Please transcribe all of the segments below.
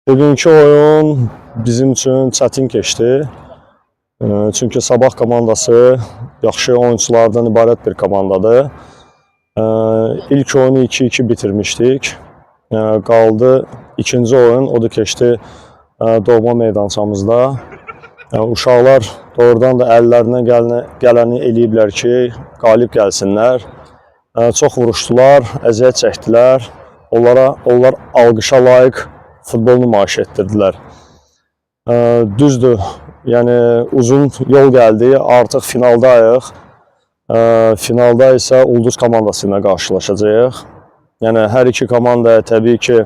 Bugünkü oyun bizim üçün çətin keçdi. Çünki Sabah komandası yaxşı oyunculardan ibarət bir komandadır. İlk oyunu 2-2 bitirmişdik. Qaldı ikinci oyun, o da keçdi doğma meydançamızda. Uşaqlar doğrudan da əllərinə gələni eləyiblər ki, qalib gəlsinlər. Çox vuruşdular, əziyyət çəkdilər. Onlar alqışa layiq futbol nümayiş etdirdilər. Düzdür, yəni uzun yol gəldi, artıq finaldayıq. Finalda isə Ulduz komandası ilə qarşılaşacağıq. Yəni hər iki komandaya təbii ki,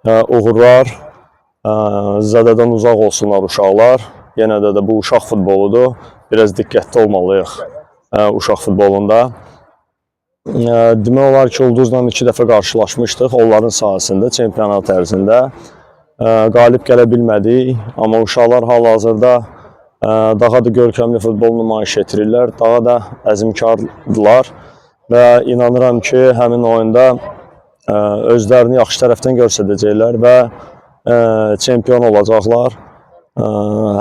uğurlar, zədədən uzaq olsunlar uşaqlar. Yenə də bu uşaq futboludur. Biraz diqqətli olmalıyıq uşaq futbolunda. Demək olar ki, Ulduzla 2 dəfə qarşılaşmışdıq onların sahəsində, çempionat ərzində. Qalib gələ bilmədik, amma uşaqlar hal-hazırda daha da görkəmli futbol nümayiş etdirirlər, daha da əzmkardırlar və inanıram ki, həmin oyunda özlərini yaxşı tərəfdən göstərəcəklər və çempion olacaqlar.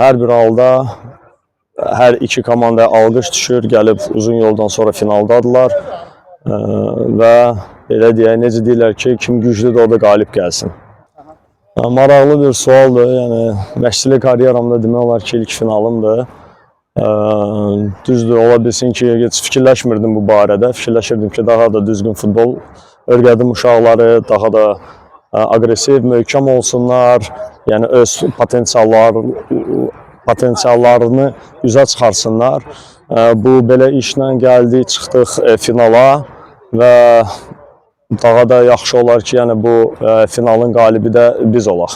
Hər bir halda hər iki komandaya alqış düşür, gəlib uzun yoldan sonra finaldadırlar və elə deyək, necə deyirlər ki, kim güclüdür, o da qalib gəlsin. Maraqlı bir sualdır, yəni məşqçilik karyeramda demək olar ki, ilk finalımdır. Düzdür, ola bilsin ki, heç fikirləşmirdim bu barədə, fikirləşirdim ki, daha da düzgün futbol öyrədim uşaqları, daha da aqressiv, möhkəm olsunlar, yəni öz potensiallarını üzə çıxarsınlar. Bu belə işlə gəldik, çıxdıq finala və daha da yaxşı olar ki, yəni bu finalın qalibi də biz olaq.